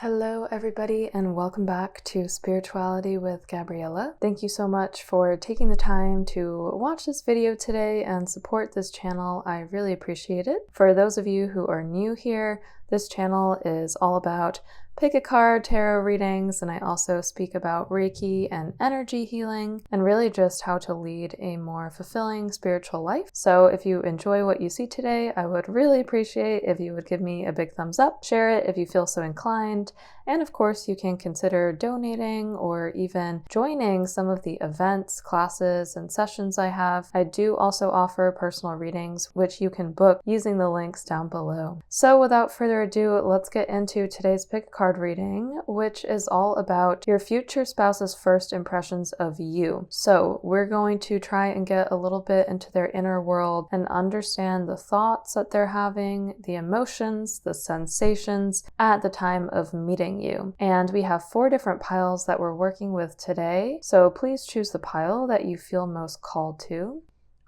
Hello everybody and welcome back to Spirituality with Gabriella. Thank you so much for taking the time to watch this video today and support this channel. I really appreciate it. For those of you who are new here, this channel is all about pick a card tarot readings, and I also speak about Reiki and energy healing and really just how to lead a more fulfilling spiritual life. So if you enjoy what you see today, I would really appreciate if you would give me a big thumbs up, share it if you feel so inclined, and of course you can consider donating or even joining some of the events, classes, and sessions I have. I do also offer personal readings, which you can book using the links down below. So without further ado, let's get into today's pick a card reading, which is all about your future spouse's first impressions of you. So we're going to try and get a little bit into their inner world and understand the thoughts that they're having, the emotions, the sensations at the time of meeting you. And we have 4 different piles that we're working with today. So please choose the pile that you feel most called to.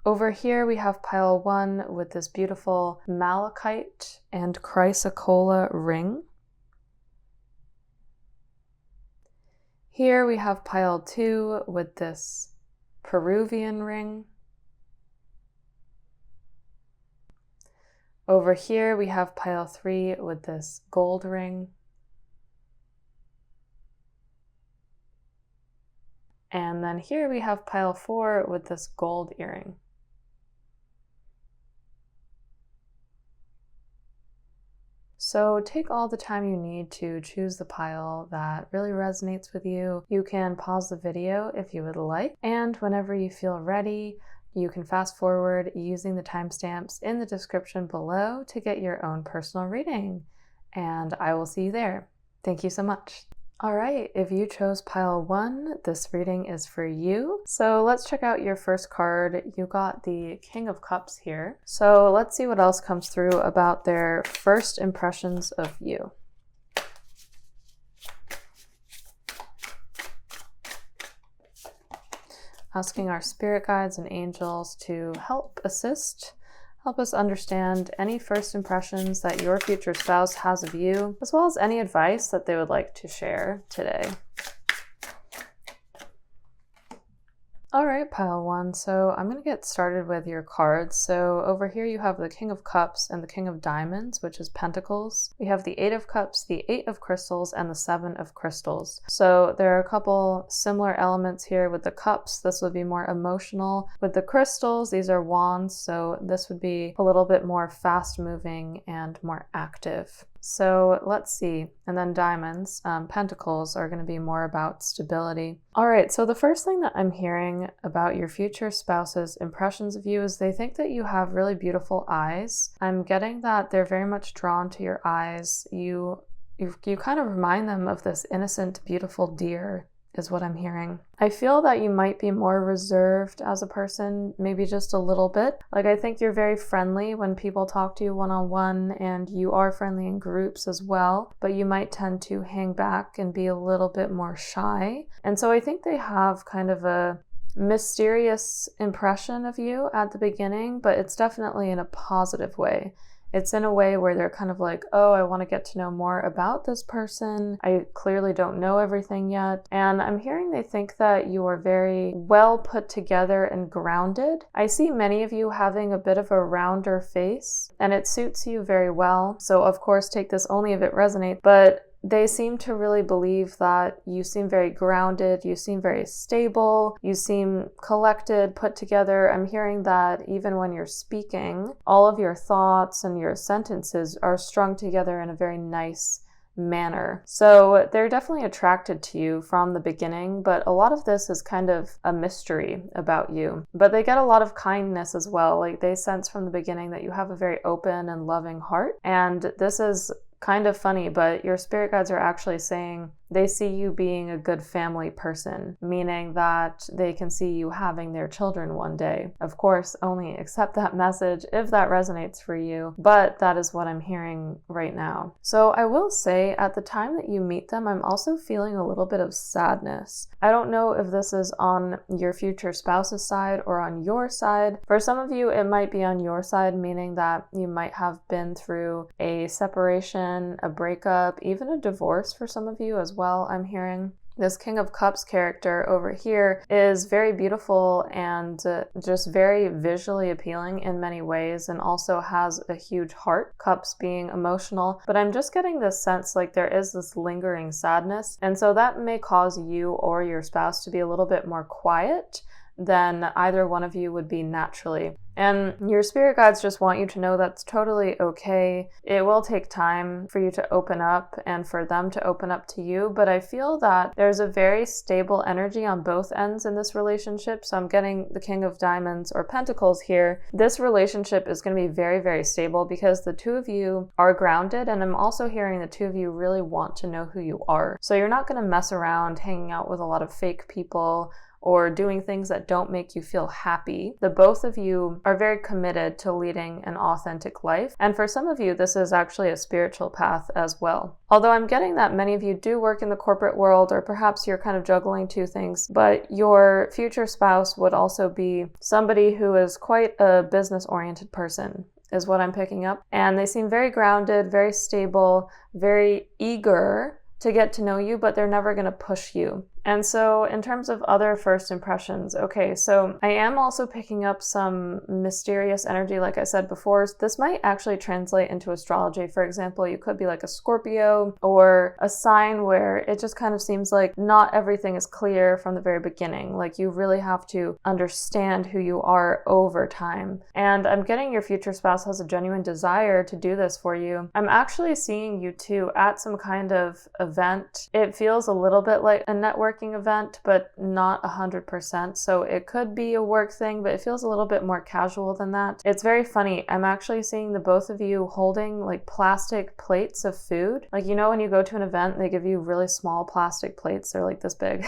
Over here we have pile 1 with this beautiful Malachite and Chrysocolla ring. Here we have pile 2 with this Peruvian ring. Over here we have pile 3 with this gold ring. And then here we have pile 4 with this gold earring. So take all the time you need to choose the pile that really resonates with you. You can pause the video if you would like, and whenever you feel ready, you can fast forward using the timestamps in the description below to get your own personal reading. And I will see you there. Thank you so much. All right, if you chose pile 1, this reading is for you. So let's check out your first card. You got the King of Cups here. So let's see what else comes through about their first impressions of you. Asking our spirit guides and angels to help assist, help us understand any first impressions that your future spouse has of you, as well as any advice that they would like to share today. All right, pile 1. So I'm going to get started with your cards. So over here you have the King of Cups and the King of Diamonds, which is Pentacles. We have the 8 of Cups, the 8 of Crystals, and the 7 of Crystals. So there are a couple similar elements here with the cups. This would be more emotional. With the crystals, these are wands, so this would be a little bit more fast moving and more active. So let's see. And then diamonds, pentacles are going to be more about stability. All right, so the first thing that I'm hearing about your future spouse's impressions of you is they think that you have really beautiful eyes. I'm getting that they're very much drawn to your eyes. You kind of remind them of this innocent, beautiful deer, is what I'm hearing. I feel that you might be more reserved as a person, maybe just a little bit. Like, I think you're very friendly when people talk to you one-on-one, and you are friendly in groups as well, but you might tend to hang back and be a little bit more shy. And so I think they have kind of a mysterious impression of you at the beginning, but it's definitely in a positive way. It's in a way where they're kind of like, oh, I want to get to know more about this person. I clearly don't know everything yet. And I'm hearing they think that you are very well put together and grounded. I see many of you having a bit of a rounder face, and it suits you very well. So of course, take this only if it resonates, but they seem to really believe that you seem very grounded, you seem very stable, you seem collected, put together. I'm hearing that even when you're speaking, all of your thoughts and your sentences are strung together in a very nice manner. So they're definitely attracted to you from the beginning, but a lot of this is kind of a mystery about you. But they get a lot of kindness as well. Like, they sense from the beginning that you have a very open and loving heart. And this is kind of funny, but your spirit guides are actually saying they see you being a good family person, meaning that they can see you having their children one day. Of course, only accept that message if that resonates for you, but that is what I'm hearing right now. So I will say, at the time that you meet them, I'm also feeling a little bit of sadness. I don't know if this is on your future spouse's side or on your side. For some of you, it might be on your side, meaning that you might have been through a separation, a breakup, even a divorce for some of you as well, I'm hearing. This King of Cups character over here is very beautiful and just very visually appealing in many ways, and also has a huge heart, cups being emotional. But I'm just getting this sense like there is this lingering sadness, and so that may cause you or your spouse to be a little bit more quiet than either one of you would be naturally. And your spirit guides just want you to know that's totally okay. It will take time for you to open up and for them to open up to you, but I feel that there's a very stable energy on both ends in this relationship. So I'm getting the King of Diamonds or Pentacles here. This relationship is going to be very, very stable because the two of you are grounded, and I'm also hearing the two of you really want to know who you are. So you're not going to mess around hanging out with a lot of fake people or doing things that don't make you feel happy. The both of you are very committed to leading an authentic life. And for some of you, this is actually a spiritual path as well. Although I'm getting that many of you do work in the corporate world, or perhaps you're kind of juggling two things, but your future spouse would also be somebody who is quite a business-oriented person, is what I'm picking up. And they seem very grounded, very stable, very eager to get to know you, but they're never going to push you. And so in terms of other first impressions, okay, so I am also picking up some mysterious energy, like I said before. This might actually translate into astrology. For example, you could be like a Scorpio, or a sign where it just kind of seems like not everything is clear from the very beginning. Like you really have to understand who you are over time. And I'm getting your future spouse has a genuine desire to do this for you. I'm actually seeing you two at some kind of event. It feels a little bit like a networking event, but not 100%. So it could be a work thing, but it feels a little bit more casual than that. It's very funny. I'm actually seeing the both of you holding like plastic plates of food. Like, you know, when you go to an event, they give you really small plastic plates. They're like this big.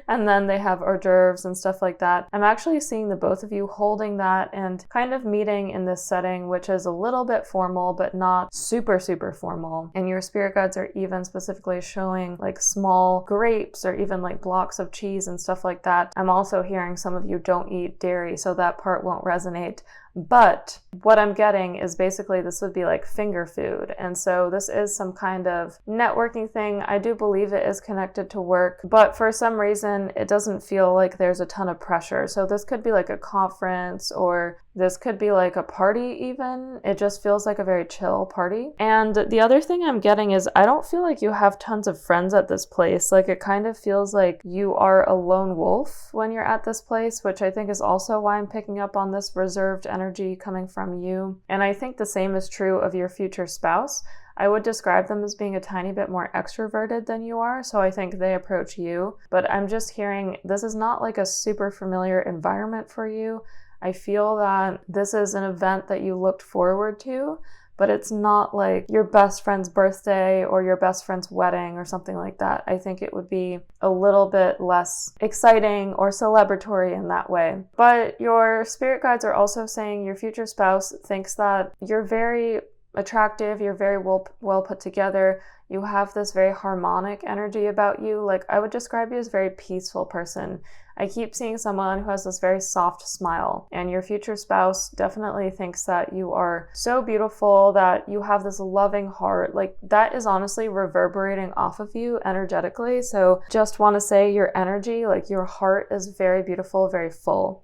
And then they have hors d'oeuvres and stuff like that. I'm actually seeing the both of you holding that and kind of meeting in this setting, which is a little bit formal, but not super, super formal. And your spirit guides are even specifically showing like small grapes or even like blocks of cheese and stuff like that. I'm also hearing some of you don't eat dairy, so that part won't resonate. But what I'm getting is basically this would be like finger food. And so this is some kind of networking thing. I do believe it is connected to work, but for some reason, it doesn't feel like there's a ton of pressure. So this could be like a conference, or this could be like a party even. It just feels like a very chill party. And the other thing I'm getting is I don't feel like you have tons of friends at this place. Like it kind of feels like you are a lone wolf when you're at this place, which I think is also why I'm picking up on this reserved energy coming from you. And I think the same is true of your future spouse. I would describe them as being a tiny bit more extroverted than you are, so I think they approach you. But I'm just hearing this is not like a super familiar environment for you. I feel that this is an event that you looked forward to, but it's not like your best friend's birthday or your best friend's wedding or something like that. I think it would be a little bit less exciting or celebratory in that way. But your spirit guides are also saying your future spouse thinks that you're very attractive, you're very well put together, you have this very harmonic energy about you. Like I would describe you as a very peaceful person. I keep seeing someone who has this very soft smile, and your future spouse definitely thinks that you are so beautiful, that you have this loving heart. Like that is honestly reverberating off of you energetically. So just want to say your energy, like your heart is very beautiful, very full.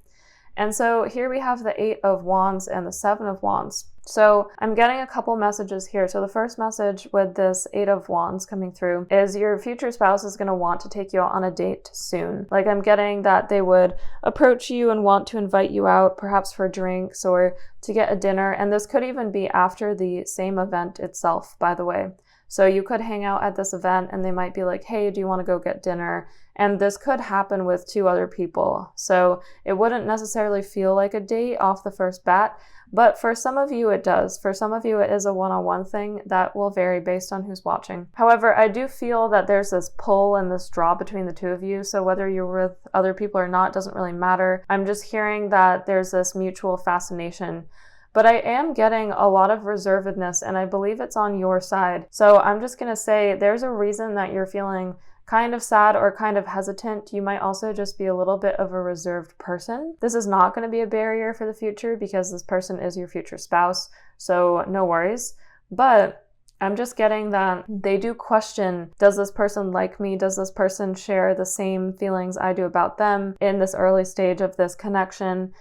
And so here we have the 8 of Wands and the 7 of Wands. So I'm getting a couple messages here. So the first message with this 8 of Wands coming through is your future spouse is going to want to take you on a date soon. Like I'm getting that they would approach you and want to invite you out, perhaps for drinks or to get a dinner. And this could even be after the same event itself, by the way. So you could hang out at this event and they might be like, hey, do you want to go get dinner? And this could happen with 2 other people. So it wouldn't necessarily feel like a date off the first bat, but for some of you it does. For some of you it is a one-on-one thing. That will vary based on who's watching. However, I do feel that there's this pull and this draw between the 2 of you. So whether you're with other people or not doesn't really matter. I'm just hearing that there's this mutual fascination. But I am getting a lot of reservedness, and I believe it's on your side. So I'm just going to say there's a reason that you're feeling kind of sad or kind of hesitant. You might also just be a little bit of a reserved person. This is not going to be a barrier for the future because this person is your future spouse, so no worries. But I'm just getting that they do question, does this person like me? Does this person share the same feelings I do about them in this early stage of this connection?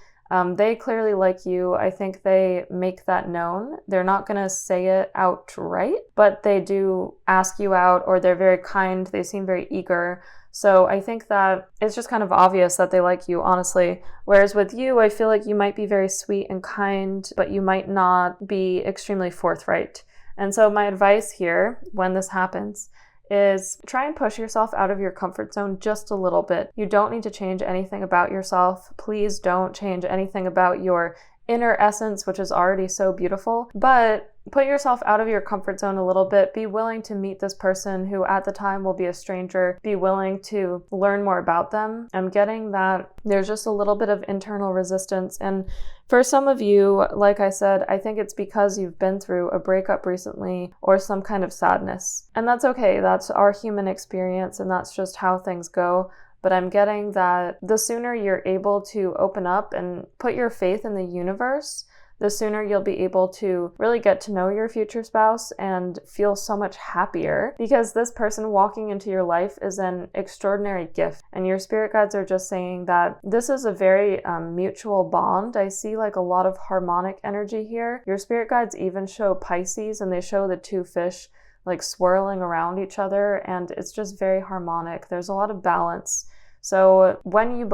They clearly like you. I think they make that known. They're not going to say it outright, but they do ask you out, or they're very kind. They seem very eager. So I think that it's just kind of obvious that they like you, honestly. Whereas with you, I feel like you might be very sweet and kind, but you might not be extremely forthright. And so my advice here, when this happens, is try and push yourself out of your comfort zone just a little bit. You don't need to change anything about yourself. Please don't change anything about your inner essence, which is already so beautiful, but put yourself out of your comfort zone a little bit. Be willing to meet this person who at the time will be a stranger. Be willing to learn more about them. I'm getting that there's just a little bit of internal resistance. And for some of you, like I said, I think it's because you've been through a breakup recently or some kind of sadness. And that's okay. That's our human experience, and that's just how things go. But I'm getting that the sooner you're able to open up and put your faith in the universe, the sooner you'll be able to really get to know your future spouse and feel so much happier, because this person walking into your life is an extraordinary gift. And your spirit guides are just saying that this is a very mutual bond. I see like a lot of harmonic energy here. Your spirit guides even show Pisces, and they show the 2 fish like swirling around each other, and it's just very harmonic. There's a lot of balance. So when you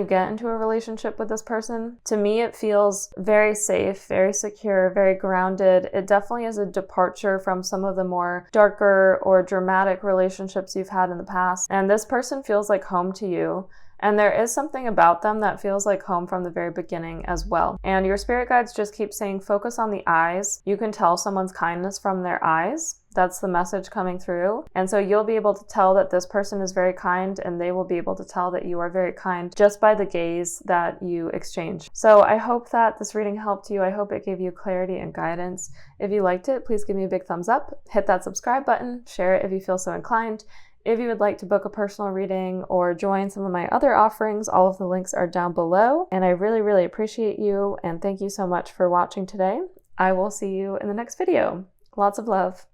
get into a relationship with this person, to me it feels very safe, very secure, very grounded. It definitely is a departure from some of the more darker or dramatic relationships you've had in the past. And this person feels like home to you. And there is something about them that feels like home from the very beginning as well. And your spirit guides just keep saying, focus on the eyes. You can tell someone's kindness from their eyes. That's the message coming through. And so you'll be able to tell that this person is very kind, and they will be able to tell that you are very kind just by the gaze that you exchange. So I hope that this reading helped you. I hope it gave you clarity and guidance. If you liked it, please give me a big thumbs up. Hit that subscribe button. Share it if you feel so inclined. If you would like to book a personal reading or join some of my other offerings, all of the links are down below. And I really, really appreciate you. And thank you so much for watching today. I will see you in the next video. Lots of love.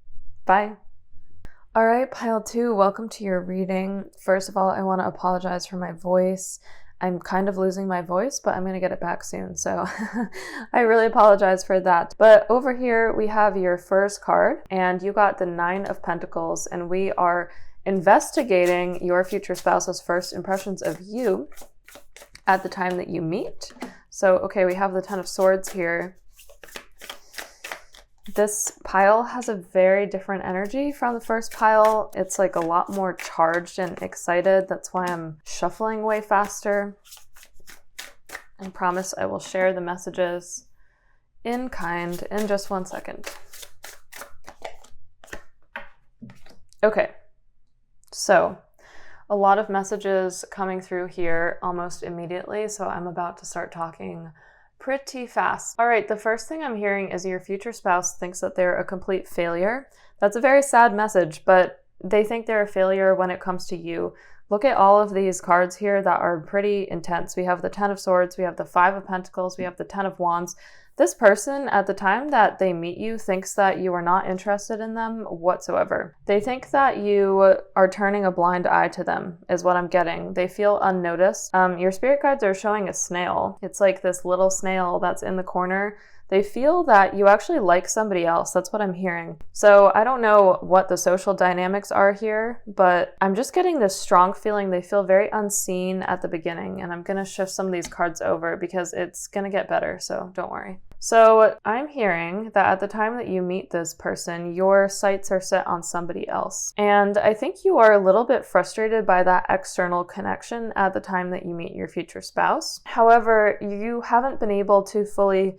Bye. All right, pile 2, welcome to your reading. First of all, I want to apologize for my voice. I'm kind of losing my voice, but I'm going to get it back soon. So I really apologize for that. But over here, we have your first card, and you got the 9 of Pentacles, and we are investigating your future spouse's first impressions of you at the time that you meet. So, okay, we have the 10 of Swords here. This pile has a very different energy from the first pile. It's like a lot more charged and excited. That's why I'm shuffling way faster. I promise I will share the messages in kind in just 1 second. Okay. So, a lot of messages coming through here almost immediately, so I'm about to start talking pretty fast. All right, the first thing I'm hearing is your future spouse thinks that they're a complete failure. That's a very sad message, but they think they're a failure when it comes to you. Look at all of these cards here that are pretty intense. We have the 10 of Swords, we have the 5 of Pentacles, we have the 10 of Wands. This person, at the time that they meet you, thinks that you are not interested in them whatsoever. They think that you are turning a blind eye to them, is what I'm getting. They feel unnoticed. Your spirit guides are showing a snail. It's like this little snail that's in the corner. they feel that you actually like somebody else. That's what I'm hearing. So I don't know what the social dynamics are here, but I'm just getting this strong feeling they feel very unseen at the beginning. And I'm going to shift some of these cards over because it's going to get better. So don't worry. So I'm hearing that at the time that you meet this person, your sights are set on somebody else. And I think you are a little bit frustrated by that external connection at the time that you meet your future spouse. However, you haven't been able to fully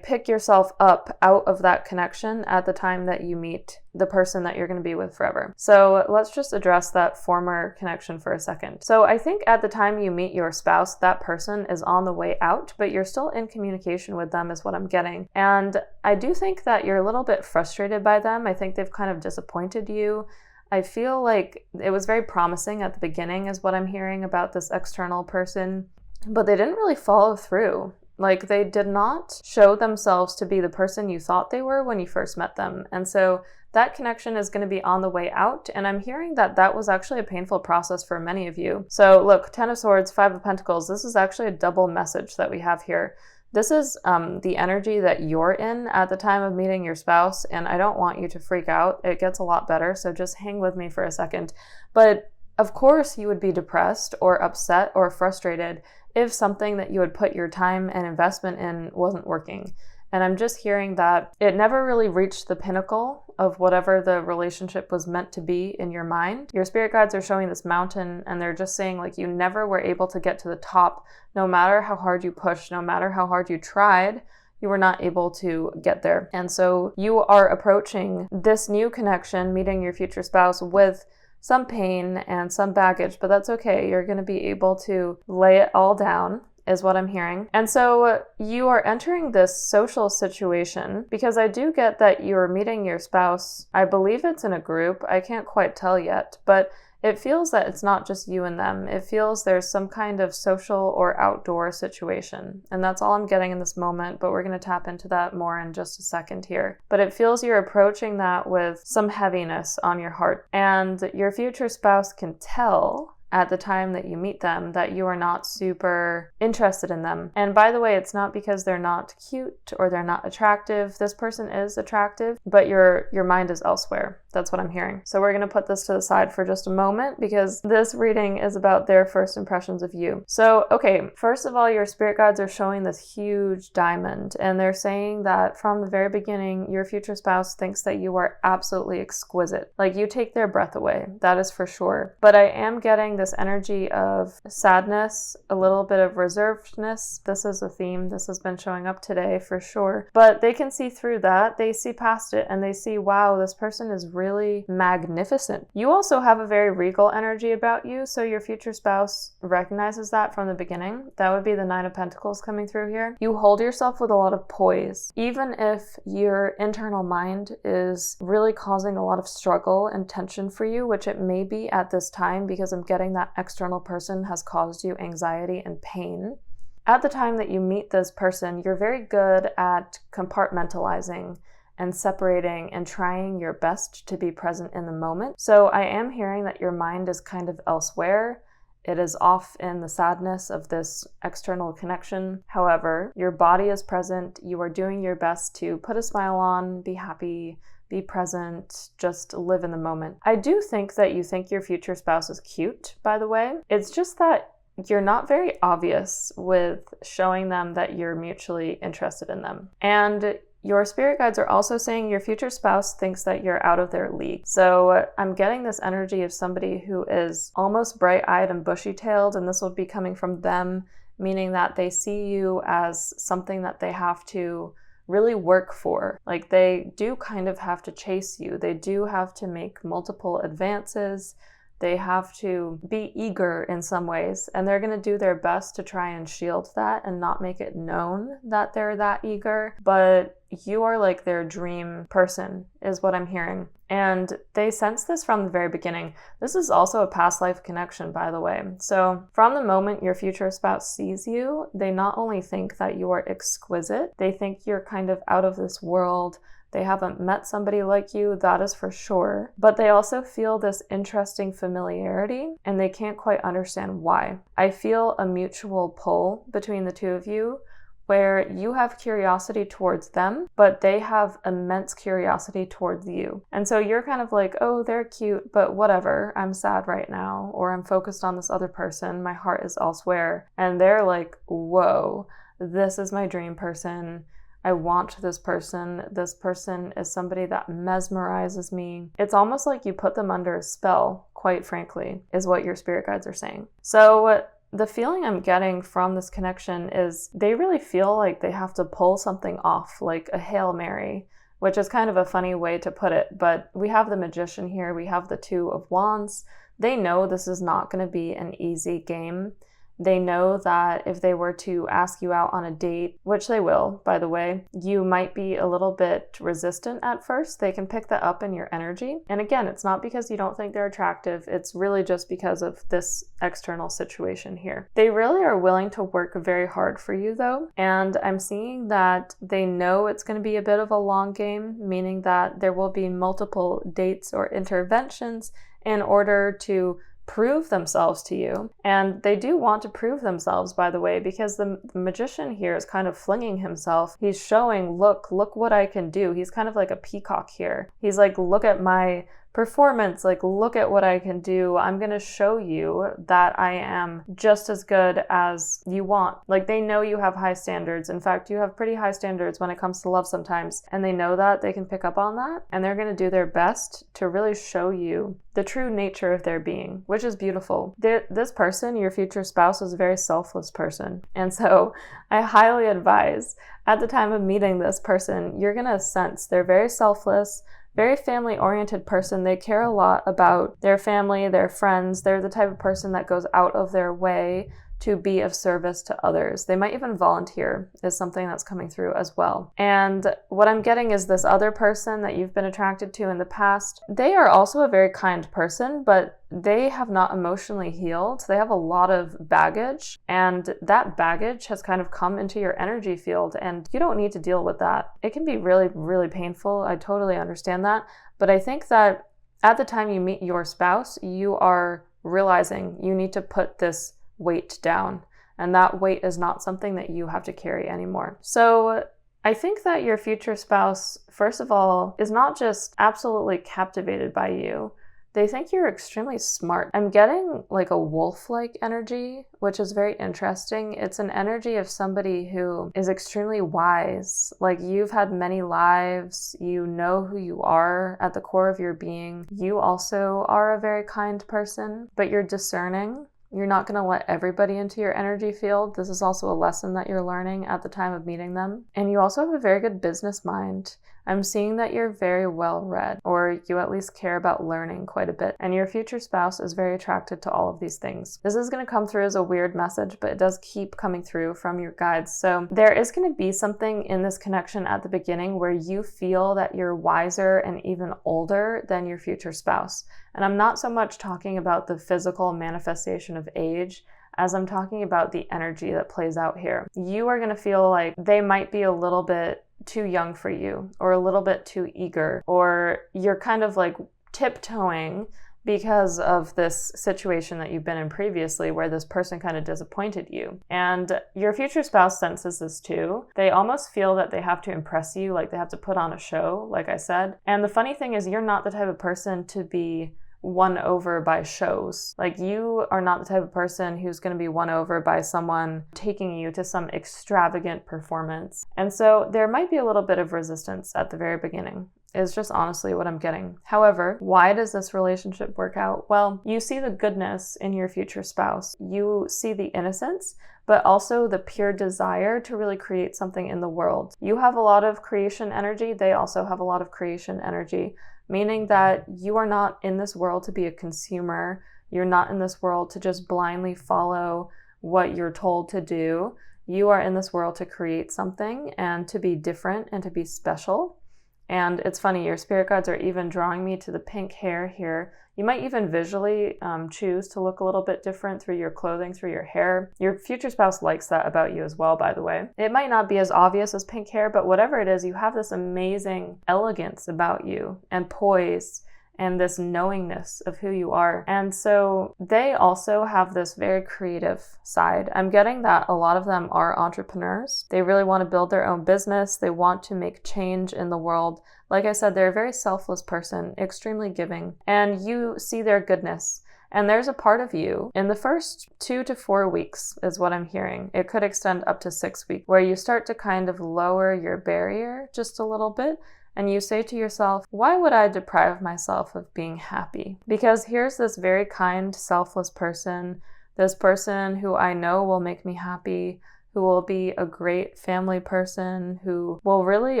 pick yourself up out of that connection at the time that you meet the person that you're going to be with forever. So let's just address that former connection for a second. So I think at the time you meet your spouse, that person is on the way out, but you're still in communication with them is what I'm getting. And I do think that you're a little bit frustrated by them. I think they've kind of disappointed you. I feel like it was very promising at the beginning is what I'm hearing about this external person, but they didn't really follow through. They did not show themselves to be the person you thought they were when you first met them. And so that connection is going to be on the way out. And I'm hearing that that was actually a painful process for many of you. So look, 10 of Swords, 5 of Pentacles, this is actually a double message that we have here. This is the energy that you're in at the time of meeting your spouse. And I don't want you to freak out. It gets a lot better. So just hang with me for a second. But of course you would be depressed or upset or frustrated if something that you had put your time and investment in wasn't working. And I'm just hearing that it never really reached the pinnacle of whatever the relationship was meant to be in your mind. Your spirit guides are showing this mountain and they're just saying you never were able to get to the top. No matter how hard you pushed, no matter how hard you tried, you were not able to get there. And so you are approaching this new connection, meeting your future spouse with some pain and some baggage, but that's okay. You're going to be able to lay it all down is what I'm hearing. And so you are entering this social situation because I do get that you're meeting your spouse. I believe it's in a group. I can't quite tell yet, but it feels that it's not just you and them. It feels there's some kind of social or outdoor situation. And that's all I'm getting in this moment, but we're going to tap into that more in just a second here. But it feels you're approaching that with some heaviness on your heart. And your future spouse can tell at the time that you meet them that you are not super interested in them. And by the way, it's not because they're not cute or they're not attractive. This person is attractive, but your mind is elsewhere. That's what I'm hearing. So we're going to put this to the side for just a moment because this reading is about their first impressions of you. So, okay, first of all, your spirit guides are showing this huge diamond, and they're saying that from the very beginning, your future spouse thinks that you are absolutely exquisite. You take their breath away. That is for sure. But I am getting this energy of sadness, a little bit of reservedness. This is a theme. This has been showing up today for sure. But they can see through that. They see past it and they see, wow, this person is really magnificent. You also have a very regal energy about you, so your future spouse recognizes that from the beginning. That would be the 9 of Pentacles coming through here. You hold yourself with a lot of poise. Even if your internal mind is really causing a lot of struggle and tension for you, which it may be at this time because I'm getting that external person has caused you anxiety and pain. At the time that you meet this person, you're very good at compartmentalizing and separating and trying your best to be present in the moment. So I am hearing that your mind is kind of elsewhere. It is off in the sadness of this external connection. However, your body is present. You are doing your best to put a smile on, be happy, be present, just live in the moment. I do think that you think your future spouse is cute, by the way. It's just that you're not very obvious with showing them that you're mutually interested in them. And your spirit guides are also saying your future spouse thinks that you're out of their league. So I'm getting this energy of somebody who is almost bright-eyed and bushy-tailed, and this will be coming from them, meaning that they see you as something that they have to really work for. They do kind of have to chase you. They do have to make multiple advances. They have to be eager in some ways, and they're going to do their best to try and shield that and not make it known that they're that eager. But you are their dream person, is what I'm hearing. And they sense this from the very beginning. This is also a past life connection, by the way. So from the moment your future spouse sees you, they not only think that you are exquisite, they think you're kind of out of this world. They haven't met somebody like you, that is for sure. But they also feel this interesting familiarity, and they can't quite understand why. I feel a mutual pull between the two of you, where you have curiosity towards them, but they have immense curiosity towards you. And so you're kind of like, oh, they're cute, but whatever, I'm sad right now, or I'm focused on this other person, my heart is elsewhere. And they're like, whoa, this is my dream person. I want this person. This person is somebody that mesmerizes me. It's almost like you put them under a spell, quite frankly, is what your spirit guides are saying. So the feeling I'm getting from this connection is they really feel like they have to pull something off, like a Hail Mary, which is kind of a funny way to put it. But we have the Magician here. We have the Two of Wands. They know this is not going to be an easy game. They know that if they were to ask you out on a date, which they will, by the way, you might be a little bit resistant at first. They can pick that up in your energy. And again, it's not because you don't think they're attractive. It's really just because of this external situation here. They really are willing to work very hard for you though. And I'm seeing that they know it's going to be a bit of a long game, meaning that there will be multiple dates or interventions in order to prove themselves to you. And they do want to prove themselves, by the way, because the Magician here is kind of flinging himself. He's showing, look what I can do. He's kind of like a peacock here. He's like, look at my performance, like look at what I can do. I'm gonna show you that I am just as good as you want. Like they know you have high standards. In fact, you have pretty high standards when it comes to love sometimes, and they know that. They can pick up on that, and they're gonna do their best to really show you the true nature of their being, which is beautiful. This person, your future spouse, is a very selfless person, and so I highly advise at the time of meeting this person, you're gonna sense they're very selfless, very family-oriented person. They care a lot about their family, their friends. They're the type of person that goes out of their way to be of service to others. They might even volunteer, is something that's coming through as well. And what I'm getting is this other person that you've been attracted to in the past. They are also a very kind person, but they have not emotionally healed. They have a lot of baggage, and that baggage has kind of come into your energy field, and you don't need to deal with that. It can be really, really painful. I totally understand that. But I think that at the time you meet your spouse, you are realizing you need to put this weight down, and that weight is not something that you have to carry anymore. So I think that your future spouse, first of all, is not just absolutely captivated by you. They think you're extremely smart. I'm getting like a wolf-like energy, which is very interesting. It's an energy of somebody who is extremely wise. Like you've had many lives. You know who you are at the core of your being. You also are a very kind person, but you're discerning. You're not going to let everybody into your energy field. This is also a lesson that you're learning at the time of meeting them. And you also have a very good business mind. I'm seeing that you're very well read, or you at least care about learning quite a bit. And your future spouse is very attracted to all of these things. This is going to come through as a weird message, but it does keep coming through from your guides. So there is going to be something in this connection at the beginning where you feel that you're wiser and even older than your future spouse. And I'm not so much talking about the physical manifestation of age as I'm talking about the energy that plays out here. You are going to feel like they might be a little bit too young for you, or a little bit too eager, or you're kind of like tiptoeing because of this situation that you've been in previously where this person kind of disappointed you. And your future spouse senses this too. They almost feel that they have to impress you, like they have to put on a show, like I said. And the funny thing is, you're not the type of person to be won over by shows. Like you are not the type of person who's going to be won over by someone taking you to some extravagant performance. And so there might be a little bit of resistance at the very beginning. Is just honestly what I'm getting. However, why does this relationship work out? Well, you see the goodness in your future spouse. You see the innocence, but also the pure desire to really create something in the world. You have a lot of creation energy. They also have a lot of creation energy, meaning that you are not in this world to be a consumer. You're not in this world to just blindly follow what you're told to do. You are in this world to create something and to be different and to be special. And it's funny, your spirit guides are even drawing me to the pink hair here. You might even visually choose to look a little bit different through your clothing, through your hair. Your future spouse likes that about you as well, by the way. It might not be as obvious as pink hair, but whatever it is, you have this amazing elegance about you and poise and this knowingness of who you are. And so they also have this very creative side. I'm getting that a lot of them are entrepreneurs. They really want to build their own business. They want to make change in the world. Like I said, they're a very selfless person, extremely giving, and you see their goodness. And there's a part of you in the first 2 to 4 weeks is what I'm hearing. It could extend up to 6 weeks, where you start to kind of lower your barrier just a little bit. And you say to yourself, why would I deprive myself of being happy? Because here's this very kind, selfless person, this person who I know will make me happy, who will be a great family person, who will really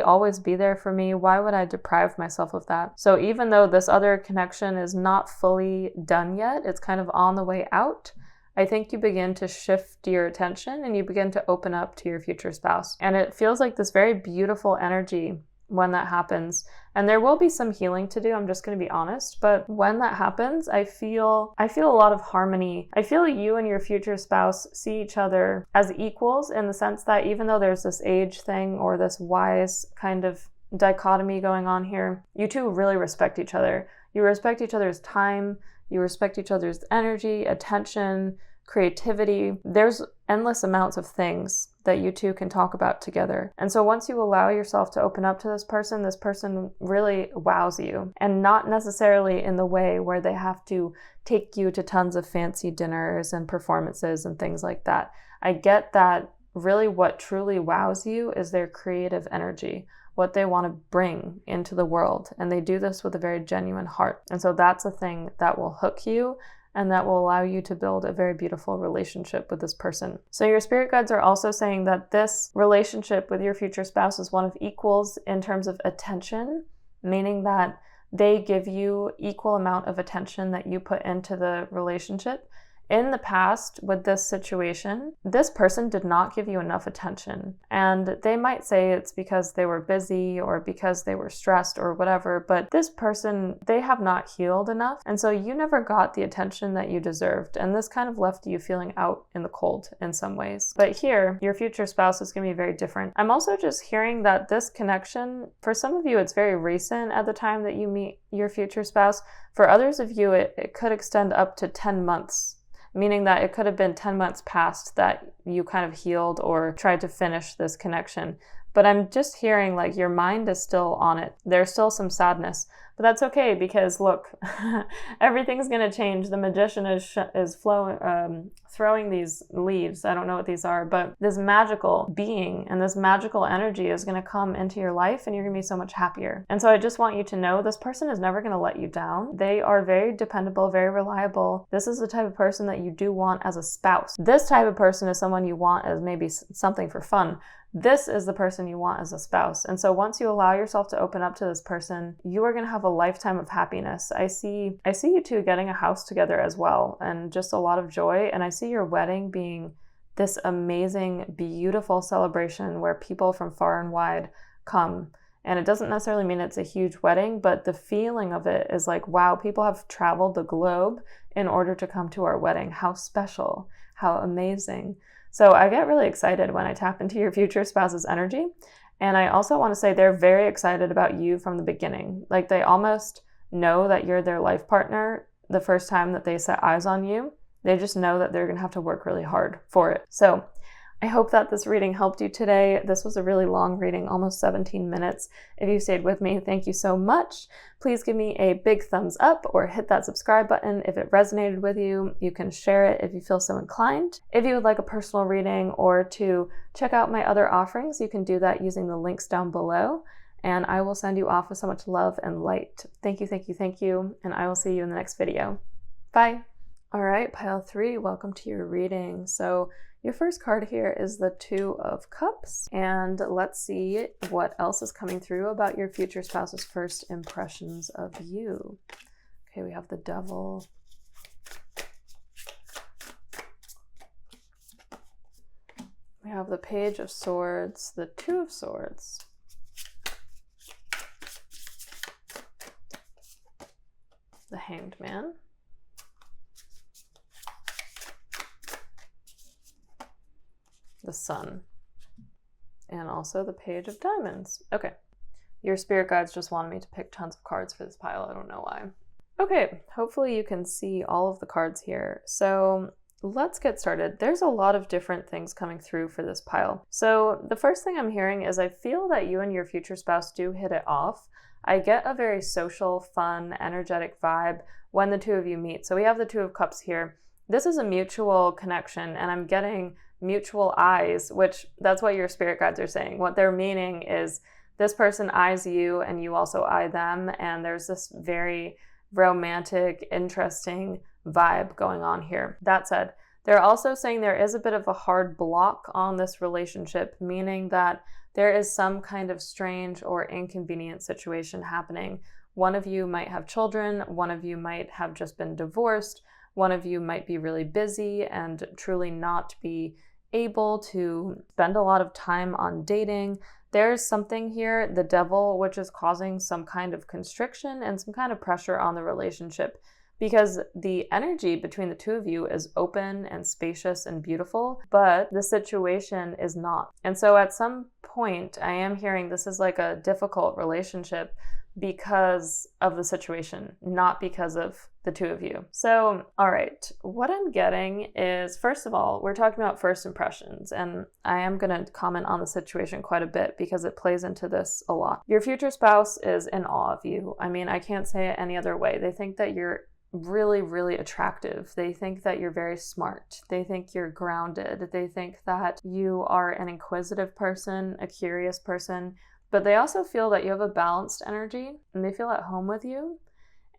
always be there for me. Why would I deprive myself of that? So even though this other connection is not fully done yet, it's kind of on the way out, I think you begin to shift your attention and you begin to open up to your future spouse. And it feels like this very beautiful energy when that happens. And there will be some healing to do, I'm just going to be honest, but when that happens, I feel a lot of harmony. I feel you and your future spouse see each other as equals, in the sense that even though there's this age thing or this wise kind of dichotomy going on here, you two really respect each other. You respect each other's time, you respect each other's energy, attention, creativity. There's endless amounts of things that you two can talk about together. And so once you allow yourself to open up to this person really wows you. And not necessarily in the way where they have to take you to tons of fancy dinners and performances and things like that. I get that really what truly wows you is their creative energy, what they want to bring into the world. And they do this with a very genuine heart. And so that's a thing that will hook you and that will allow you to build a very beautiful relationship with this person. So your spirit guides are also saying that this relationship with your future spouse is one of equals in terms of attention, meaning that they give you equal amount of attention that you put into the relationship. In the past, with this situation, this person did not give you enough attention. And they might say it's because they were busy or because they were stressed or whatever, but this person, they have not healed enough. And so you never got the attention that you deserved. And this kind of left you feeling out in the cold in some ways. But here, your future spouse is going to be very different. I'm also just hearing that this connection, for some of you, it's very recent at the time that you meet your future spouse. For others of you, it could extend up to 10 months. Meaning that it could have been 10 months past that you kind of healed or tried to finish this connection. But I'm just hearing like your mind is still on it. There's still some sadness, but that's okay because look, everything's going to change. The magician is throwing these leaves. I don't know what these are, but this magical being and this magical energy is going to come into your life and you're going to be so much happier. And so I just want you to know this person is never going to let you down. They are very dependable, very reliable. This is the type of person that you do want as a spouse. This type of person is someone you want as maybe something for fun. This is the person you want as a spouse. And so once you allow yourself to open up to this person, you are going to have a lifetime of happiness. I see you two getting a house together as well, and just a lot of joy. And I see your wedding being this amazing, beautiful celebration where people from far and wide come. And it doesn't necessarily mean it's a huge wedding, but the feeling of it is like, wow, people have traveled the globe in order to come to our wedding. How special, how amazing. So I get really excited when I tap into your future spouse's energy. And I also want to say they're very excited about you from the beginning. Like they almost know that you're their life partner the first time that they set eyes on you. They just know that they're going to have to work really hard for it. So I hope that this reading helped you today. This was a really long reading, almost 17 minutes. If you stayed with me, thank you so much. Please give me a big thumbs up or hit that subscribe button if it resonated with you. You can share it if you feel so inclined. If you would like a personal reading or to check out my other offerings, you can do that using the links down below. And I will send you off with so much love and light. Thank you, thank you, thank you. And I will see you in the next video. Bye. All right, pile 3, welcome to your reading. So your first card here is the Two of Cups, and let's see what else is coming through about your future spouse's first impressions of you. Okay, we have the Devil. We have the Page of Swords, the Two of Swords. The Hanged Man. The Sun, and also the Page of Diamonds. Okay, your spirit guides just wanted me to pick tons of cards for this pile. I don't know why. Okay, hopefully you can see all of the cards here. So let's get started. There's a lot of different things coming through for this pile. So the first thing I'm hearing is I feel that you and your future spouse do hit it off. I get a very social, fun, energetic vibe when the two of you meet. So we have the Two of Cups here. This is a mutual connection, and I'm getting mutual eyes, which that's what your spirit guides are saying. What they're meaning is this person eyes you and you also eye them, and there's this very romantic, interesting vibe going on here. That said, they're also saying there is a bit of a hard block on this relationship, meaning that there is some kind of strange or inconvenient situation happening. One of you might have children, one of you might have just been divorced, one of you might be really busy and truly not be able to spend a lot of time on dating. There's something here, the devil, which is causing some kind of constriction and some kind of pressure on the relationship, because the energy between the two of you is open and spacious and beautiful, but the situation is not. And so at some point, I am hearing this is like a difficult relationship because of the situation, not because of the two of you. So, all right, what I'm getting is, first of all, we're talking about first impressions, and I am going to comment on the situation quite a bit because it plays into this a lot. Your future spouse is in awe of you. I mean, I can't say it any other way. They think that you're really, really attractive. They think that you're very smart. They think you're grounded. They think that you are an inquisitive person, a curious person, but they also feel that you have a balanced energy and they feel at home with you.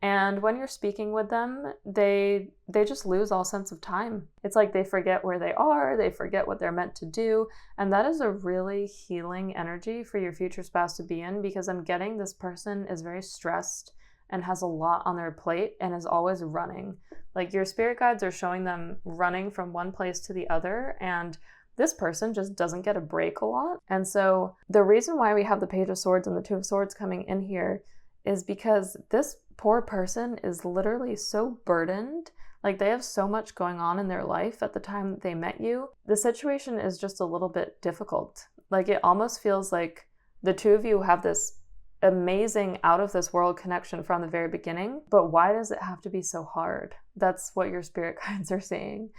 And when you're speaking with them, they just lose all sense of time. It's like they forget where they are, they forget what they're meant to do. And that is a really healing energy for your future spouse to be in, because I'm getting this person is very stressed and has a lot on their plate and is always running. Like your spirit guides are showing them running from one place to the other, and this person just doesn't get a break a lot. And so the reason why we have the Page of Swords and the Two of Swords coming in here is because this poor person is literally so burdened. Like they have so much going on in their life at the time they met you. The situation is just a little bit difficult. Like it almost feels like the two of you have this amazing out of this world connection from the very beginning, but why does it have to be so hard? That's what your spirit guides are saying.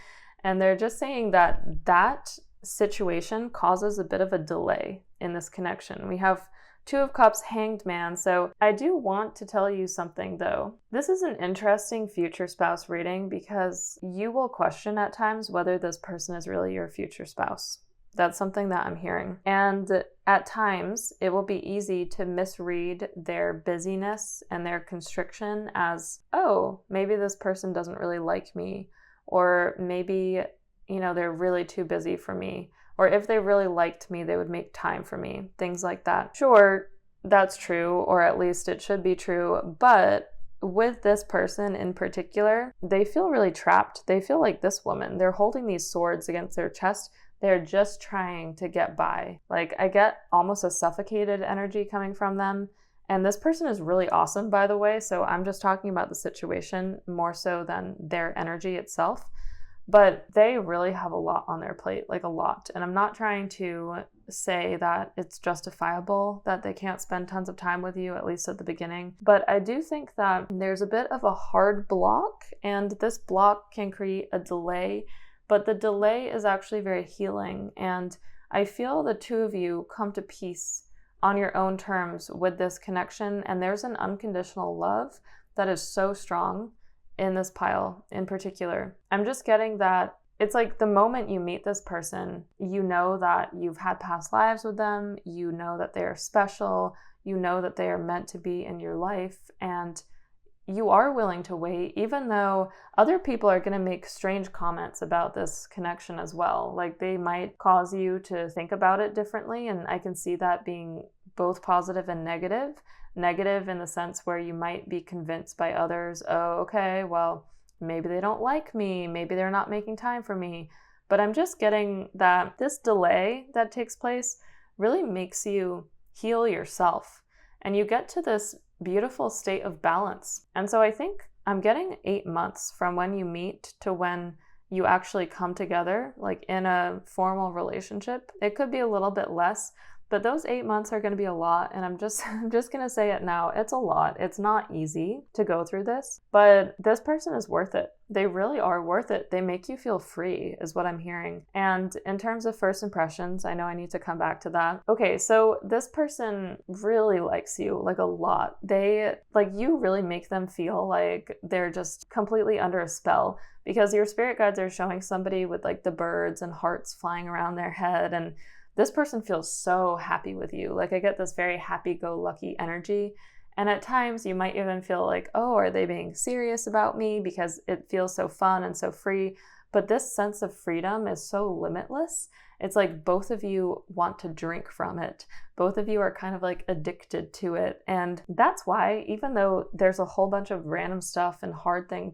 And they're just saying that that situation causes a bit of a delay in this connection. We have Two of Cups, Hanged Man. So I do want to tell you something though. This is an interesting future spouse reading because you will question at times whether this person is really your future spouse. That's something that I'm hearing. And at times, it will be easy to misread their busyness and their constriction as, oh, maybe this person doesn't really like me. Or maybe, they're really too busy for me. Or if they really liked me, they would make time for me. Things like that. Sure, that's true, or at least it should be true. But with this person in particular, they feel really trapped. They feel like this woman. They're holding these swords against their chest. They're just trying to get by. Like, I get almost a suffocated energy coming from them. And this person is really awesome, by the way. So I'm just talking about the situation more so than their energy itself. But they really have a lot on their plate, like a lot. And I'm not trying to say that it's justifiable that they can't spend tons of time with you, at least at the beginning. But I do think that there's a bit of a hard block, and this block can create a delay. But the delay is actually very healing. And I feel the two of you come to peace on your own terms with this connection. And there's an unconditional love that is so strong in this pile in particular. I'm just getting that it's like the moment you meet this person, you know that you've had past lives with them, you know that they are special, you know that they are meant to be in your life, and you are willing to wait, even though other people are going to make strange comments about this connection as well. Like they might cause you to think about it differently, and I can see that being both positive and negative. Negative in the sense where you might be convinced by others, oh, okay, well, maybe they don't like me, maybe they're not making time for me. But I'm just getting that this delay that takes place really makes you heal yourself. And you get to this beautiful state of balance. And so I think I'm getting 8 months from when you meet to when you actually come together, like in a formal relationship. It could be a little bit less, But those 8 months are going to be a lot, and I'm just going to say it now. It's a lot. It's not easy to go through this, but this person is worth it. They really are worth it. They make you feel free, is what I'm hearing. And in terms of first impressions, I know I need to come back to that. Okay, so this person really likes you, like a lot. You really make them feel like they're just completely under a spell, because your spirit guides are showing somebody with like the birds and hearts flying around their head, and this person feels so happy with you. Like I get this very happy-go-lucky energy. And at times you might even feel like, oh, are they being serious about me? Because it feels so fun and so free. But this sense of freedom is so limitless. It's like both of you want to drink from it. Both of you are kind of like addicted to it. And that's why, even though there's a whole bunch of random stuff and hard things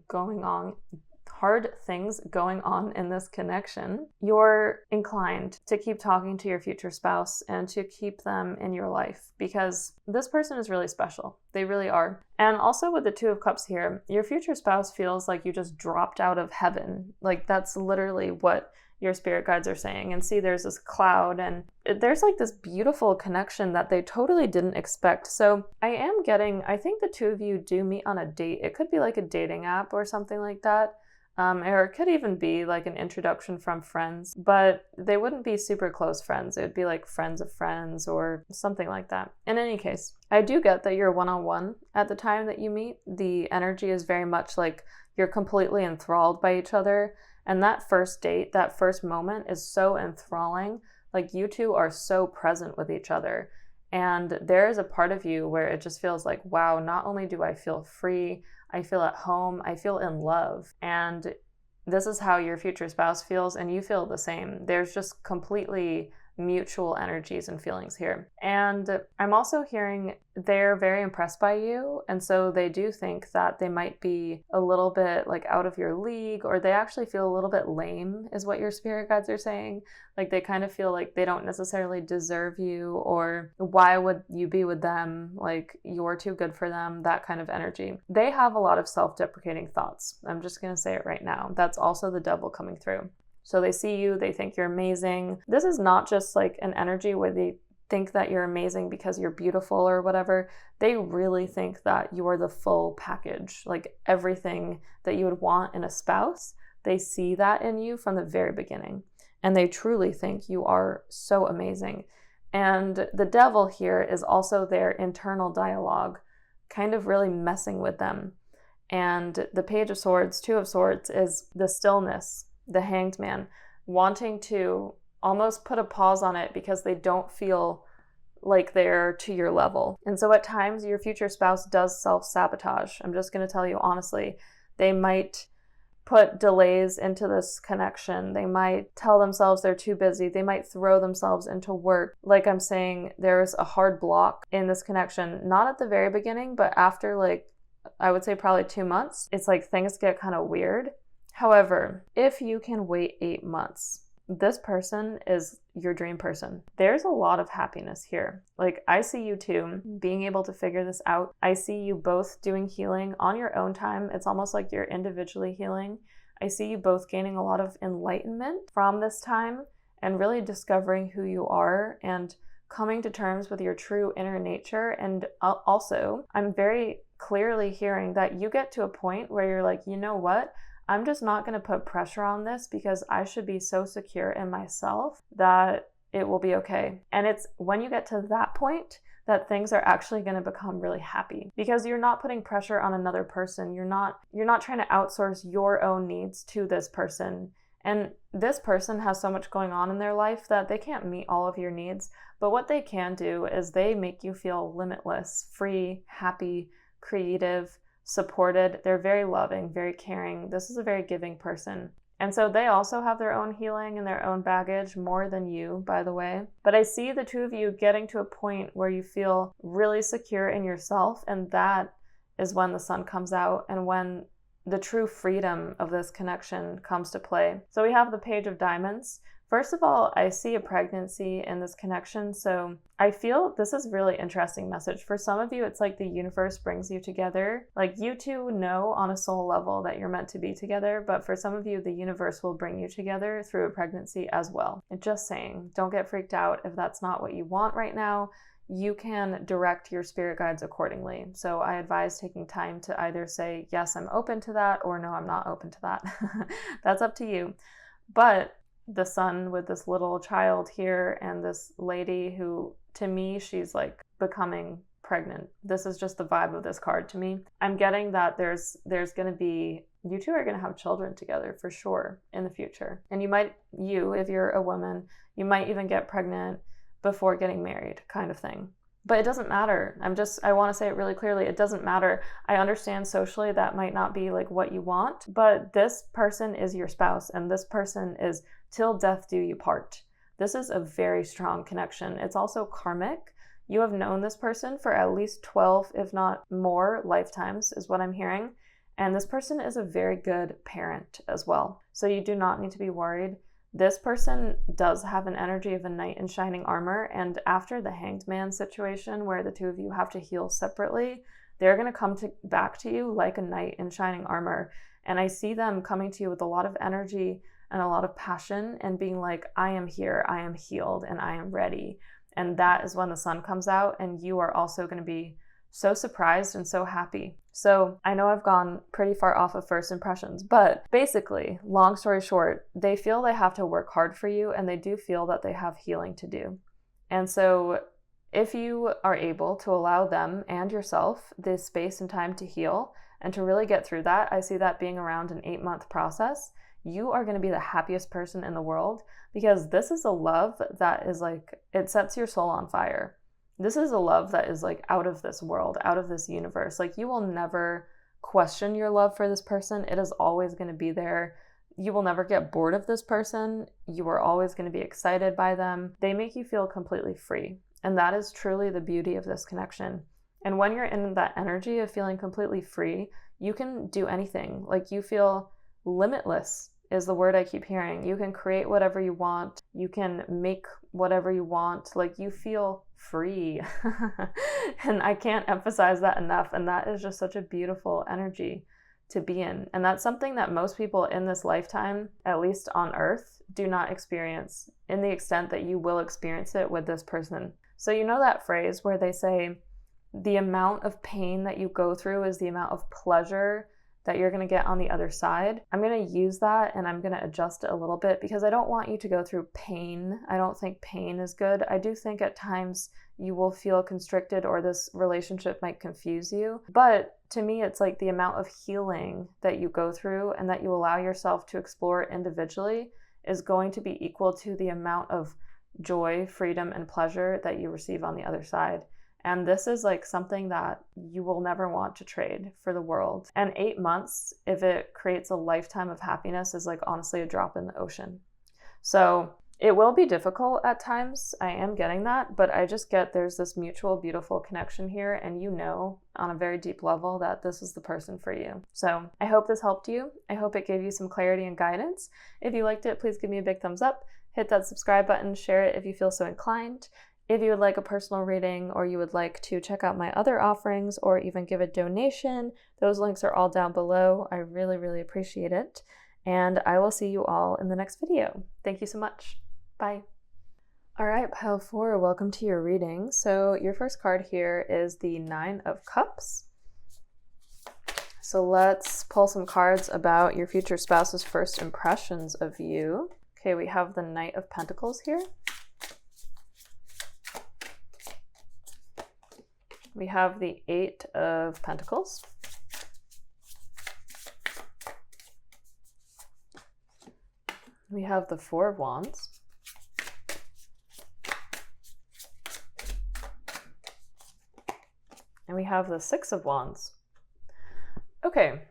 going on in this connection, you're inclined to keep talking to your future spouse and to keep them in your life, because this person is really special. They really are. And also with the Two of Cups here, your future spouse feels like you just dropped out of heaven. Like that's literally what your spirit guides are saying. And see, there's this cloud and there's like this beautiful connection that they totally didn't expect. So I think the two of you do meet on a date. It could be like a dating app or something like that. Or it could even be like an introduction from friends, but they wouldn't be super close friends. It would be like friends of friends or something like that. In any case, I do get that you're one-on-one at the time that you meet. The energy is very much like you're completely enthralled by each other. And that first date, that first moment is so enthralling. Like you two are so present with each other. And there is a part of you where it just feels like, wow, not only do I feel free, I feel at home, I feel in love. And this is how your future spouse feels, and you feel the same. There's just completely mutual energies and feelings here. And I'm also hearing they're very impressed by you, and so they do think that they might be a little bit like out of your league, or they actually feel a little bit lame, is what your spirit guides are saying. Like they kind of feel like they don't necessarily deserve you, or why would you be with them? Like you're too good for them, that kind of energy. They have a lot of self-deprecating thoughts. I'm just going to say it right now. That's also the devil coming through. So they see you, they think you're amazing. This is not just like an energy where they think that you're amazing because you're beautiful or whatever. They really think that you're the full package, like everything that you would want in a spouse. They see that in you from the very beginning, and they truly think you are so amazing. And the devil here is also their internal dialogue, kind of really messing with them. And the Page of Swords, Two of Swords, is the stillness, the Hanged Man, wanting to almost put a pause on it because they don't feel like they're to your level. And so at times your future spouse does self-sabotage. I'm just going to tell you honestly, they might put delays into this connection. They might tell themselves they're too busy. They might throw themselves into work. Like I'm saying, there's a hard block in this connection, not at the very beginning, but after like, I would say probably 2 months, it's like things get kind of weird. However, if you can wait 8 months, this person is your dream person. There's a lot of happiness here. Like I see you two being able to figure this out. I see you both doing healing on your own time. It's almost like you're individually healing. I see you both gaining a lot of enlightenment from this time and really discovering who you are and coming to terms with your true inner nature. And also, I'm very clearly hearing that you get to a point where you're like, you know what? I'm just not going to put pressure on this because I should be so secure in myself that it will be okay. And it's when you get to that point that things are actually going to become really happy, because you're not putting pressure on another person. You're not trying to outsource your own needs to this person. And this person has so much going on in their life that they can't meet all of your needs. But what they can do is they make you feel limitless, free, happy, creative, supported. They're very loving, very caring. This is a very giving person. And so they also have their own healing and their own baggage, more than you, by the way. But I see the two of you getting to a point where you feel really secure in yourself, and that is when the sun comes out and when the true freedom of this connection comes to play. So we have the Page of Diamonds. First of all, I see a pregnancy in this connection, so I feel this is a really interesting message. For some of you, it's like the universe brings you together. Like you two know on a soul level that you're meant to be together, but for some of you, the universe will bring you together through a pregnancy as well. And just saying, don't get freaked out if that's not what you want right now. You can direct your spirit guides accordingly. So I advise taking time to either say, yes, I'm open to that, or no, I'm not open to that. That's up to you. But the sun with this little child here and this lady who, to me, she's like becoming pregnant. This is just the vibe of this card to me. I'm getting that there's going to be, you two are going to have children together for sure in the future. And if you're a woman, you might even get pregnant before getting married, kind of thing. But it doesn't matter. I want to say it really clearly. It doesn't matter. I understand socially that might not be like what you want, but this person is your spouse, and this person is till death do you part. This is a very strong connection. It's also karmic. You have known this person for at least 12, if not more, lifetimes is what I'm hearing. And this person is a very good parent as well. So you do not need to be worried. This person does have an energy of a knight in shining armor, and after the hanged man situation where the two of you have to heal separately, they're going to come back to you like a knight in shining armor. And I see them coming to you with a lot of energy and a lot of passion and being like, I am here, I am healed, and I am ready. And that is when the sun comes out, and you are also going to be so surprised and so happy. So I know I've gone pretty far off of first impressions, but basically, long story short, they feel they have to work hard for you, and they do feel that they have healing to do. And so if you are able to allow them and yourself the space and time to heal and to really get through that, I see that being around an 8-month process. You are going to be the happiest person in the world, because this is a love that is like, it sets your soul on fire. This is a love that is like out of this world, out of this universe. Like you will never question your love for this person. It is always going to be there. You will never get bored of this person. You are always going to be excited by them. They make you feel completely free. And that is truly the beauty of this connection. And when you're in that energy of feeling completely free, you can do anything. Like you feel limitless is the word I keep hearing. You can create whatever you want. You can make whatever you want. Like you feel free. And I can't emphasize that enough. And that is just such a beautiful energy to be in. And that's something that most people in this lifetime, at least on Earth, do not experience in the extent that you will experience it with this person. So you know that phrase where they say, the amount of pain that you go through is the amount of pleasure that you're going to get on the other side. I'm going to use that and I'm going to adjust it a little bit because I don't want you to go through pain. I don't think pain is good. I do think at times you will feel constricted or this relationship might confuse you. But to me, it's like the amount of healing that you go through and that you allow yourself to explore individually is going to be equal to the amount of joy, freedom, and pleasure that you receive on the other side. And this is like something that you will never want to trade for the world. And 8 months, if it creates a lifetime of happiness, is like honestly a drop in the ocean. So it will be difficult at times. I am getting that, but I just get there's this mutual, beautiful connection here. And you know, on a very deep level that this is the person for you. So I hope this helped you. I hope it gave you some clarity and guidance. If you liked it, please give me a big thumbs up. Hit that subscribe button, share it if you feel so inclined. If you would like a personal reading or you would like to check out my other offerings or even give a donation, those links are all down below. I really, really appreciate it. And I will see you all in the next video. Thank you so much. Bye. All right, pile 4, welcome to your reading. So your first card here is the 9 of Cups. So let's pull some cards about your future spouse's first impressions of you. Okay, we have the Knight of Pentacles here. We have the 8 of Pentacles. We have the 4 of Wands. And we have the 6 of Wands. Okay,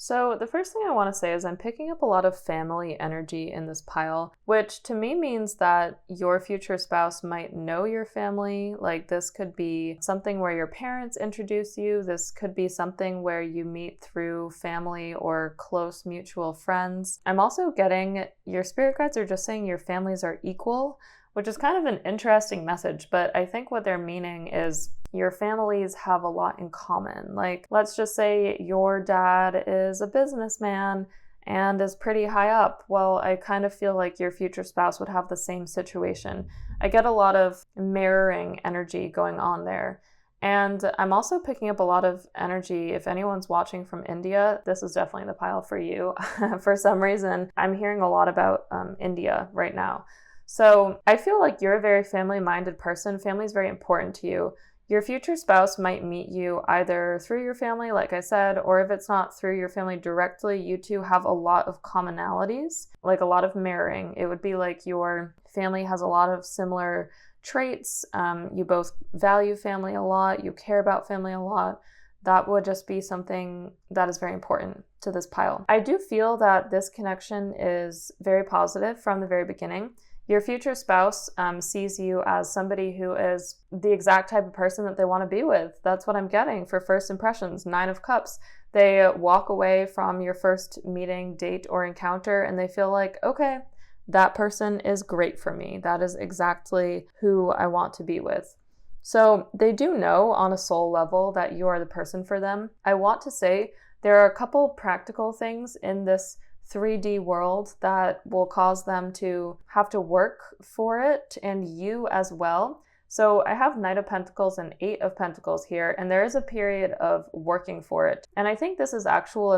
So the first thing I want to say is I'm picking up a lot of family energy in this pile, which to me means that your future spouse might know your family. Like this could be something where your parents introduce you. This could be something where you meet through family or close mutual friends. I'm also getting your spirit guides are just saying your families are equal, which is kind of an interesting message, but I think what they're meaning is your families have a lot in common. Like, let's just say your dad is a businessman and is pretty high up. Well, I kind of feel like your future spouse would have the same situation. I get a lot of mirroring energy going on there. And I'm also picking up a lot of energy. If anyone's watching from India, this is definitely the pile for you. For some reason, I'm hearing a lot about India right now. So I feel like you're a very family-minded person. Family is very important to you. Your future spouse might meet you either through your family, like I said, or if it's not through your family directly, you two have a lot of commonalities, like a lot of mirroring. It would be like your family has a lot of similar traits. You both value family a lot. You care about family a lot. That would just be something that is very important to this pile. I do feel that this connection is very positive from the very beginning. Your future spouse sees you as somebody who is the exact type of person that they want to be with. That's what I'm getting for first impressions. 9 of Cups. They walk away from your first meeting, date, or encounter, and they feel like, okay, that person is great for me. That is exactly who I want to be with. So they do know on a soul level that you are the person for them. I want to say there are a couple practical things in this 3D world that will cause them to have to work for it, and you as well. So I have Knight of Pentacles and 8 of Pentacles here, and there is a period of working for it. And I think this is actually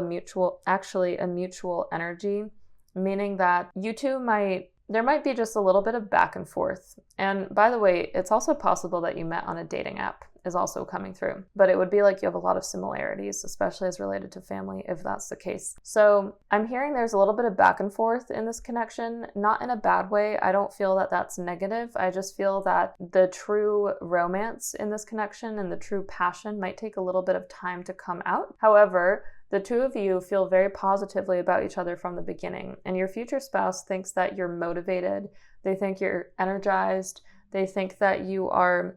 a mutual energy, meaning that you two there might be just a little bit of back and forth. And by the way, it's also possible that you met on a dating app is also coming through, but it would be like you have a lot of similarities, especially as related to family, if that's the case. So I'm hearing there's a little bit of back and forth in this connection, not in a bad way. I don't feel that that's negative. I just feel that the true romance in this connection and the true passion might take a little bit of time to come out. However, the two of you feel very positively about each other from the beginning, and your future spouse thinks that you're motivated. They think you're energized. They think that you are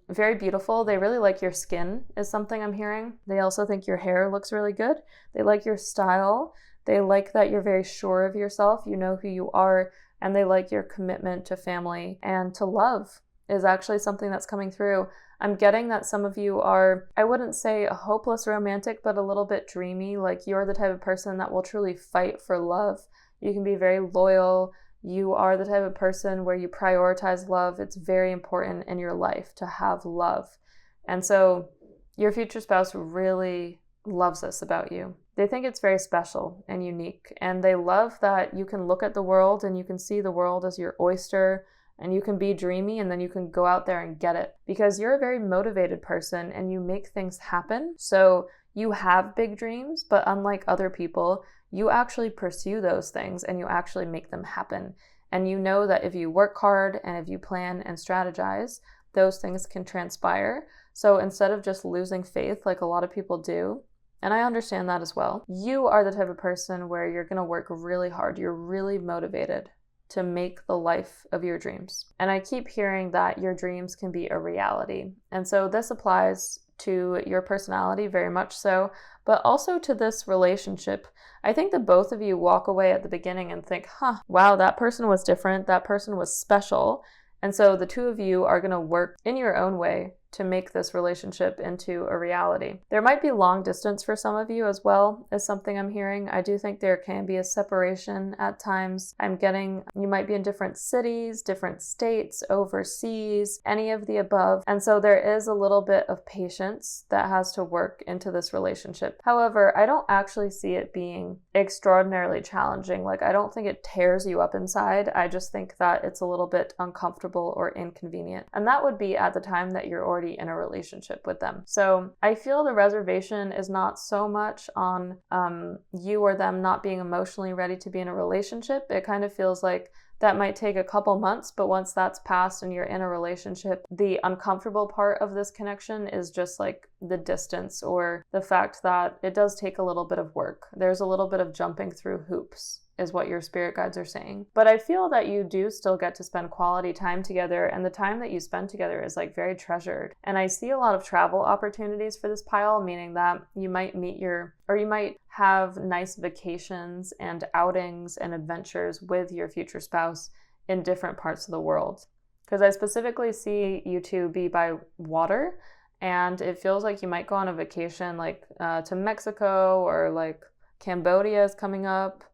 very beautiful. They really like your skin is something I'm hearing. They also think your hair looks really good. They like your style. They like that you're very sure of yourself. You know who you are, and they like your commitment to family and to love is actually something that's coming through. I'm getting that some of you are, I wouldn't say a hopeless romantic, but a little bit dreamy. Like you're the type of person that will truly fight for love. You can be very loyal. You are the type of person where you prioritize love. It's very important in your life to have love. And so your future spouse really loves this about you. They think it's very special and unique. And they love that you can look at the world and you can see the world as your oyster, and you can be dreamy and then you can go out there and get it, because you're a very motivated person and you make things happen. So you have big dreams, but unlike other people, you actually pursue those things and you actually make them happen. And you know that if you work hard and if you plan and strategize, those things can transpire. So instead of just losing faith like a lot of people do, and I understand that as well, you are the type of person where you're going to work really hard. You're really motivated to make the life of your dreams. And I keep hearing that your dreams can be a reality. And so this applies to your personality very much so, but also to this relationship. I think that both of you walk away at the beginning and think, wow, that person was different. That person was special. And so the two of you are going to work in your own way to make this relationship into a reality. There might be long distance for some of you as well, is something I'm hearing. I do think there can be a separation at times. I'm getting you might be in different cities, different states, overseas, any of the above. And so there is a little bit of patience that has to work into this relationship. However, I don't actually see it being extraordinarily challenging. Like, I don't think it tears you up inside. I just think that it's a little bit uncomfortable or inconvenient. And that would be at the time that you're already in a relationship with them. So I feel the reservation is not so much on you or them not being emotionally ready to be in a relationship. It kind of feels like That might take a couple months, but once that's passed and you're in a relationship, the uncomfortable part of this connection is just like the distance, or the fact that it does take a little bit of work. There's a little bit of jumping through hoops, is what your spirit guides are saying. But I feel that you do still get to spend quality time together, and the time that you spend together is like very treasured. And I see a lot of travel opportunities for this pile, meaning that you might you might have nice vacations and outings and adventures with your future spouse in different parts of the world. Because I specifically see you two be by water, and it feels like you might go on a vacation like to Mexico, or like Cambodia is coming up.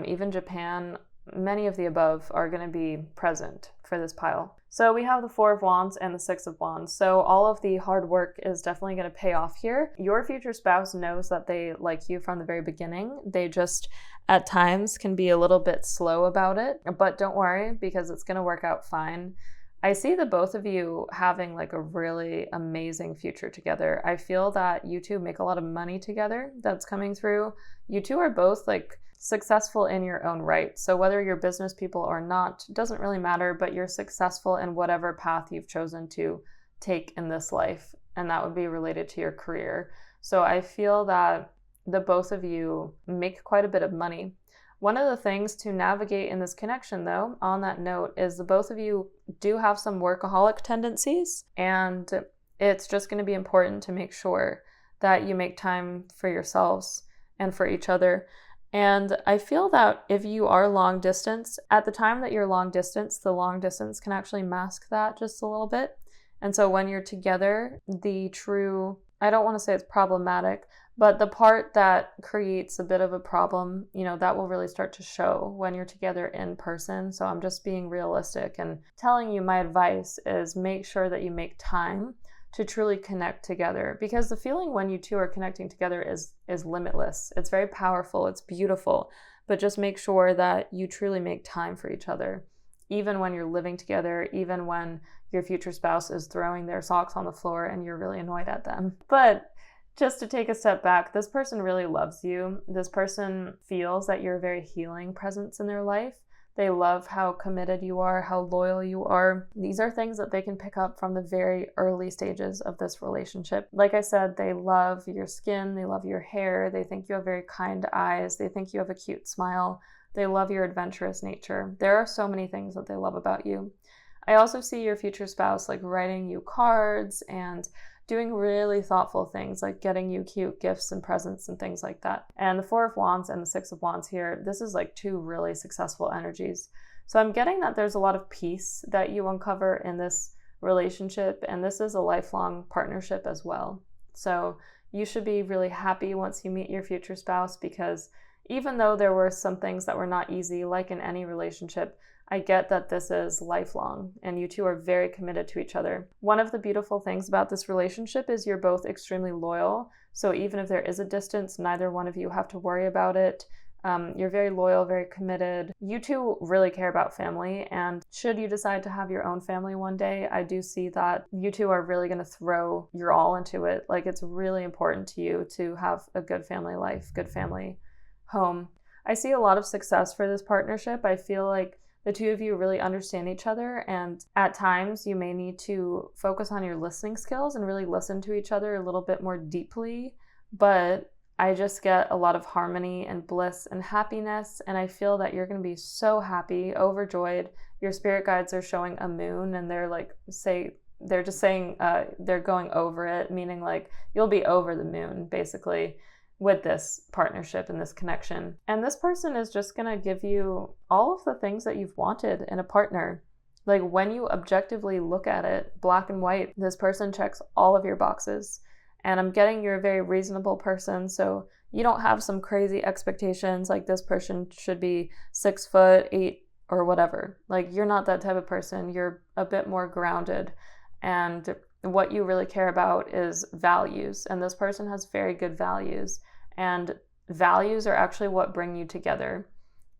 Even Japan. Many of the above are going to be present for this pile. So we have the 4 of Wands and the 6 of Wands. So all of the hard work is definitely going to pay off here. Your future spouse knows that they like you from the very beginning. They just at times can be a little bit slow about it, but don't worry, because it's going to work out fine. I see the both of you having like a really amazing future together. I feel that you two make a lot of money together that's coming through. You two are both like successful in your own right. So whether you're business people or not, doesn't really matter, but you're successful in whatever path you've chosen to take in this life. And that would be related to your career. So I feel that the both of you make quite a bit of money. One of the things to navigate in this connection, though, on that note, is the both of you do have some workaholic tendencies, and it's just going to be important to make sure that you make time for yourselves and for each other. And I feel that if you are long distance, at the time that you're long distance, the long distance can actually mask that just a little bit. And so when you're together, I don't want to say it's problematic, but the part that creates a bit of a problem, that will really start to show when you're together in person. So I'm just being realistic and telling you, my advice is make sure that you make time to truly connect together, because the feeling when you two are connecting together is limitless. It's very powerful, it's beautiful, but just make sure that you truly make time for each other, even when you're living together, even when your future spouse is throwing their socks on the floor and you're really annoyed at them. But just to take a step back, this person really loves you. This person feels that you're a very healing presence in their life. They love how committed you are, how loyal you are. These are things that they can pick up from the very early stages of this relationship. Like I said, they love your skin, they love your hair, they think you have very kind eyes, they think you have a cute smile, they love your adventurous nature. There are so many things that they love about you. I also see your future spouse like writing you cards and doing really thoughtful things like getting you cute gifts and presents and things like that. And the 4 of Wands and the 6 of Wands here, this is like 2 really successful energies. So I'm getting that there's a lot of peace that you uncover in this relationship, and this is a lifelong partnership as well. So you should be really happy once you meet your future spouse, because even though there were some things that were not easy, like in any relationship, I get that this is lifelong and you two are very committed to each other. One of the beautiful things about this relationship is you're both extremely loyal. So even if there is a distance, neither one of you have to worry about it. You're very loyal, very committed. You two really care about family, and should you decide to have your own family one day, I do see that you two are really going to throw your all into it. Like, it's really important to you to have a good family life, good family home. I see a lot of success for this partnership. I feel like the two of you really understand each other, and at times you may need to focus on your listening skills and really listen to each other a little bit more deeply, but I just get a lot of harmony and bliss and happiness, and I feel that you're going to be so happy, overjoyed. Your spirit guides are showing a moon, and they're just saying they're going over it, meaning like you'll be over the moon basically with this partnership and this connection. And this person is just going to give you all of the things that you've wanted in a partner. Like, when you objectively look at it, black and white, this person checks all of your boxes. And I'm getting you're a very reasonable person, so you don't have some crazy expectations like this person should be 6'8" or whatever. Like, you're not that type of person. You're a bit more grounded, and what you really care about is values, and this person has very good values, and values are actually what bring you together.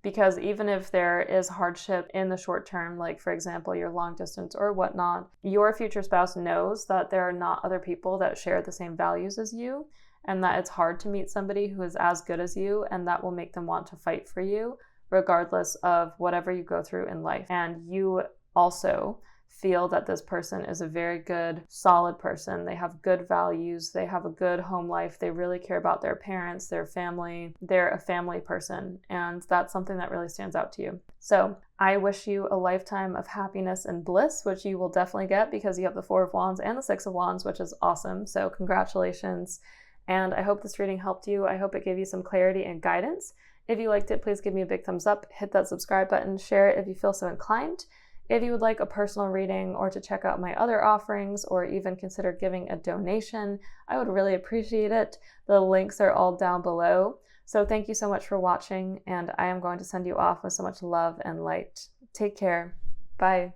Because even if there is hardship in the short term, like for example, your long distance or whatnot, your future spouse knows that there are not other people that share the same values as you, and that it's hard to meet somebody who is as good as you, and that will make them want to fight for you. regardless of whatever you go through in life. And you also feel that this person is a very good, solid person. They have good values. They have a good home life. They really care about their parents, their family. They're a family person. And that's something that really stands out to you. So I wish you a lifetime of happiness and bliss, which you will definitely get because you have the Four of Wands and the Six of Wands, which is awesome. So congratulations. And I hope this reading helped you. I hope it gave you some clarity and guidance. If you liked it, please give me a big thumbs up, hit that subscribe button, share it if you feel so inclined. If you would like a personal reading or to check out my other offerings or even consider giving a donation, I would really appreciate it. The links are all down below. So thank you so much for watching, and I am going to send you off with so much love and light. Take care. Bye.